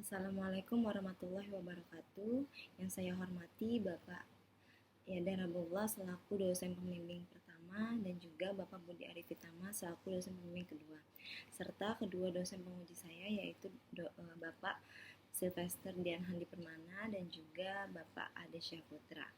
Assalamualaikum warahmatullahi wabarakatuh. Yang saya hormati Bapak Yadar Abdullah selaku dosen pembimbing pertama dan juga Bapak Budi Arifitama selaku dosen pembimbing kedua. Serta kedua dosen penguji saya yaitu Bapak Sylvester Dian Handi Permana dan juga Bapak Ade Syahputra.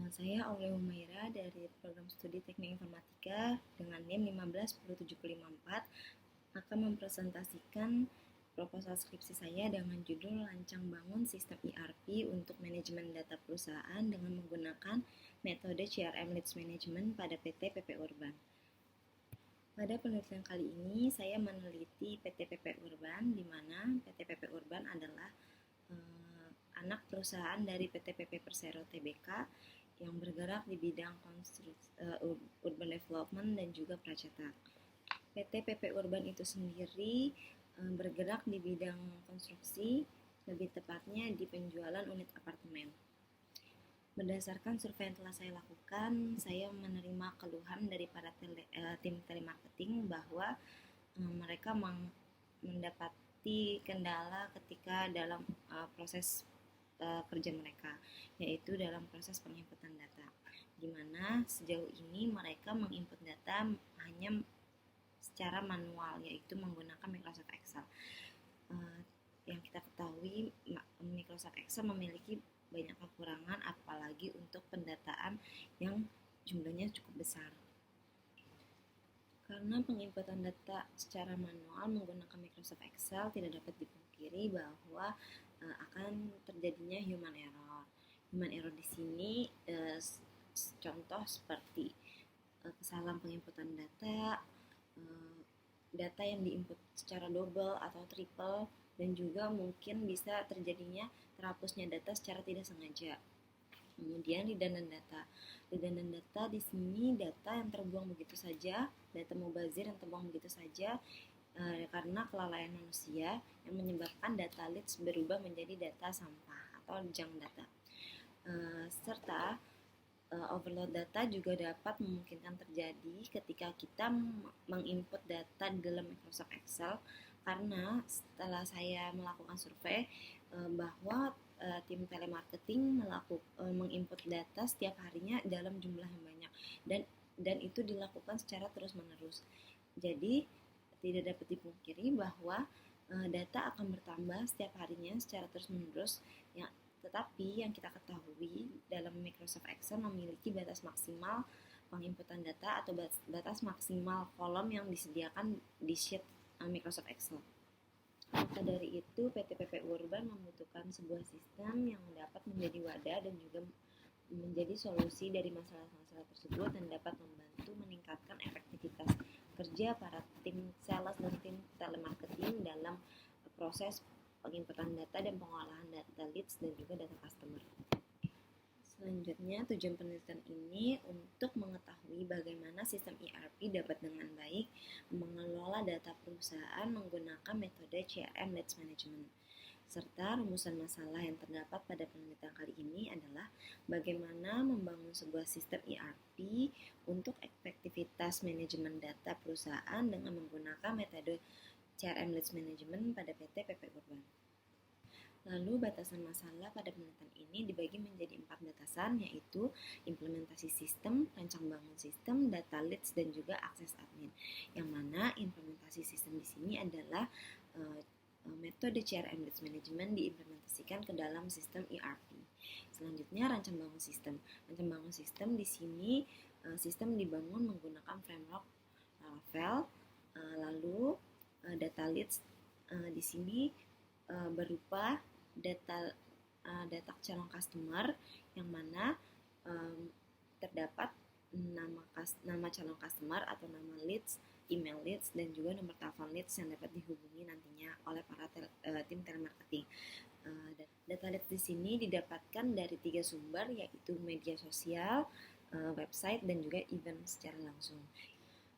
Saya Aulia Humaira dari program studi Teknik Informatika dengan NIM 1510754 akan mempresentasikan proposal skripsi saya dengan judul Rancang Bangun Sistem ERP untuk Manajemen Data Perusahaan dengan menggunakan metode CRM Leads Management pada PT PP Urban. Pada penelitian kali ini, saya meneliti PT PP Urban, di mana PT PP Urban adalah anak perusahaan dari PT PP Persero Tbk yang bergerak di bidang urban development dan juga pracetak. PT PP Urban itu sendiri bergerak di bidang konstruksi, lebih tepatnya di penjualan unit apartemen. Berdasarkan survei yang telah saya lakukan, saya menerima keluhan dari para tim telemarketing bahwa mereka mendapati kendala ketika dalam proses kerja mereka, yaitu dalam proses penginputan data, di mana sejauh ini mereka menginput data hanya secara manual, yaitu menggunakan Microsoft Excel. Yang kita ketahui, Microsoft Excel memiliki banyak kekurangan, apalagi untuk pendataan yang jumlahnya cukup besar. Karena penginputan data secara manual menggunakan Microsoft Excel, tidak dapat dipungkiri bahwa akan terjadinya human error. Human error di sini contoh seperti kesalahan penginputan data yang diinput secara double atau triple, dan juga mungkin bisa terjadinya terhapusnya data secara tidak sengaja. Kemudian redundant data. Redundant data di sini data yang terbuang begitu saja, data mubazir yang terbuang begitu saja karena kelalaian manusia yang menyebabkan data leads berubah menjadi data sampah atau junk data. Serta overload data juga dapat memungkinkan terjadi ketika kita menginput data di dalam Microsoft Excel, karena setelah saya melakukan survei bahwa tim telemarketing menginput data setiap harinya dalam jumlah yang banyak, dan itu dilakukan secara terus-menerus. Jadi tidak dapat dipungkiri bahwa data akan bertambah setiap harinya secara terus-menerus, tetapi yang kita ketahui dalam Microsoft Excel memiliki batas maksimal penginputan data atau batas maksimal kolom yang disediakan di sheet Microsoft Excel. Maka dari itu, PT PP Urban membutuhkan sebuah sistem yang dapat menjadi wadah dan juga menjadi solusi dari masalah-masalah tersebut, dan dapat membantu meningkatkan efektivitas kerja para tim sales dan tim telemarketing dalam proses penginputan data dan pengolahan data leads dan juga data customer. Selanjutnya, tujuan penelitian ini untuk mengetahui bagaimana sistem ERP dapat dengan baik mengelola data perusahaan menggunakan metode CRM Leads Management. Serta rumusan masalah yang terdapat pada penelitian kali ini adalah bagaimana membangun sebuah sistem ERP untuk efektivitas manajemen data perusahaan dengan menggunakan metode CRM Leads Management pada PT PP Urban. Lalu batasan masalah pada penelitian ini dibagi menjadi 4 batasan, yaitu implementasi sistem, rancang bangun sistem, data leads, dan juga akses admin. Yang mana implementasi sistem di sini adalah metode CRM Leads Management diimplementasikan ke dalam sistem ERP. Selanjutnya, rancang bangun sistem. Rancang bangun sistem di sini sistem dibangun menggunakan framework Laravel. Lalu data leads di sini berupa data calon customer, yang mana terdapat nama calon customer atau nama leads, email leads, dan juga nomor telepon leads yang dapat dihubungi nantinya oleh para tim telemarketing. Data leads di sini didapatkan dari 3 sumber, yaitu media sosial, website, dan juga event secara langsung.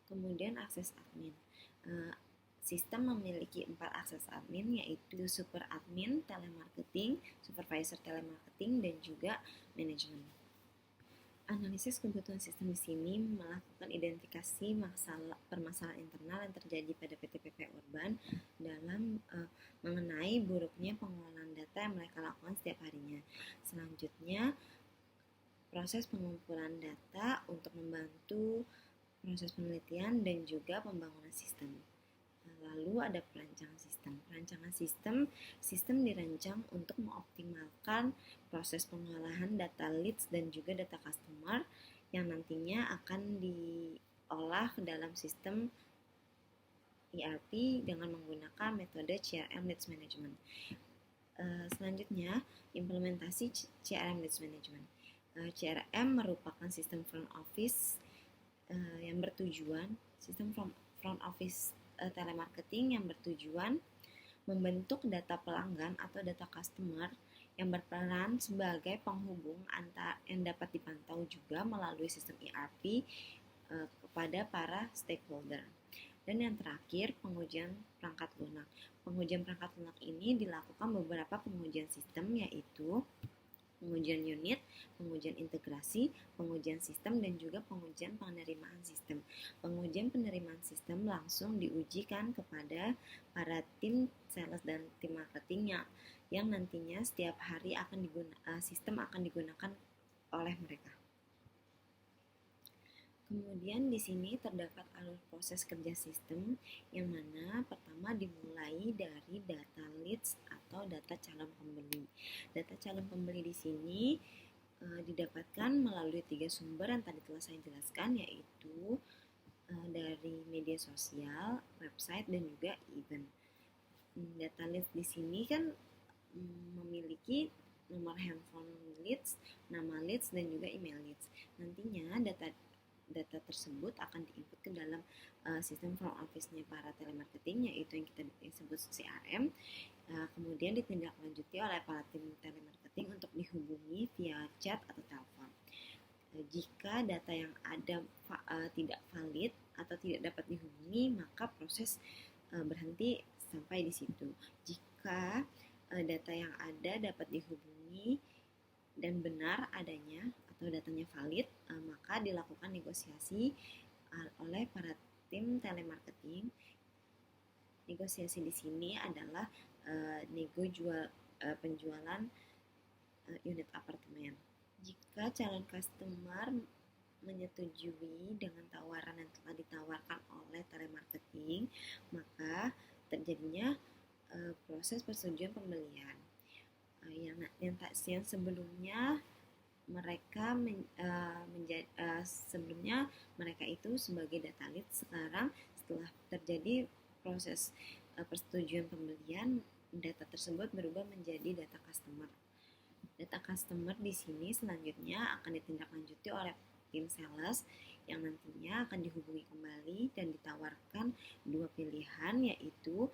Kemudian akses admin. Sistem memiliki 4 akses admin, yaitu super admin, telemarketing, supervisor telemarketing, dan juga manajemen. Analisis kebutuhan sistem di sini melakukan identifikasi permasalahan internal yang terjadi pada PT-PP Urban dalam mengenai buruknya pengelolaan data yang mereka lakukan setiap harinya. Selanjutnya, proses pengumpulan data untuk membantu proses penelitian dan juga pembangunan sistem. Lalu ada perancangan sistem. Perancangan sistem dirancang untuk mengoptimalkan proses pengolahan data leads dan juga data customer yang nantinya akan diolah ke dalam sistem ERP dengan menggunakan metode CRM Leads Management. Selanjutnya, implementasi CRM Leads Management. CRM merupakan sistem front office yang bertujuan, sistem front office telemarketing yang bertujuan membentuk data pelanggan atau data customer yang berperan sebagai penghubung yang dapat dipantau juga melalui sistem ERP kepada para stakeholder. Dan yang terakhir, pengujian perangkat lunak. Pengujian perangkat lunak ini dilakukan beberapa pengujian sistem, yaitu pengujian unit, pengujian integrasi, pengujian sistem, dan juga pengujian penerimaan sistem. Pengujian penerimaan sistem langsung diujikan kepada para tim sales dan tim marketingnya yang nantinya setiap hari sistem akan digunakan oleh mereka. Kemudian di sini terdapat alur proses kerja sistem yang mana pertama dimulai dari data leads atau data calon pembeli. Data calon pembeli di sini didapatkan melalui 3 sumber yang tadi telah saya jelaskan, yaitu dari media sosial, website, dan juga event. Data leads di sini kan memiliki nomor handphone leads, nama leads, dan juga email leads. Nantinya data tersebut akan diinput ke dalam sistem front office-nya para telemarketing, yaitu yang kita sebut CRM. Kemudian ditindaklanjuti oleh para tim telemarketing untuk dihubungi via chat atau telepon. Jika data yang ada tidak valid atau tidak dapat dihubungi, maka proses berhenti sampai di situ. Jika data yang ada dapat dihubungi dan benar adanya atau datanya valid, maka dilakukan negosiasi oleh para tim telemarketing. Negosiasi di sini adalah penjualan unit apartemen. Jika calon customer menyetujui dengan tawaran yang telah ditawarkan oleh telemarketing, maka terjadinya proses persetujuan pembelian. Yang sebelumnya sebelumnya mereka itu sebagai data lead, sekarang setelah terjadi proses persetujuan pembelian, data tersebut berubah menjadi data customer. Data customer di sini selanjutnya akan ditindaklanjuti oleh tim sales yang nantinya akan dihubungi kembali dan ditawarkan 2 pilihan, yaitu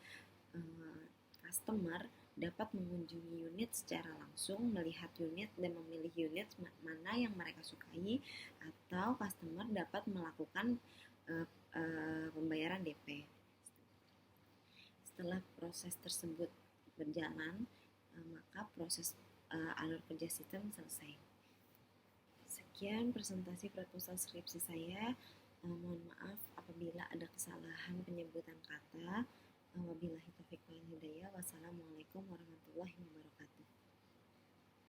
customer dapat mengunjungi unit secara langsung, melihat unit dan memilih unit mana yang mereka sukai, atau customer dapat melakukan pembayaran DP. Setelah proses tersebut berjalan, maka proses alur kerja sistem selesai. Sekian presentasi proposal skripsi saya. Mohon maaf apabila ada kesalahan penyebutan kata. Wabillahi taufiq wal hidayah. Wassalamualaikum warahmatullahi wabarakatuh.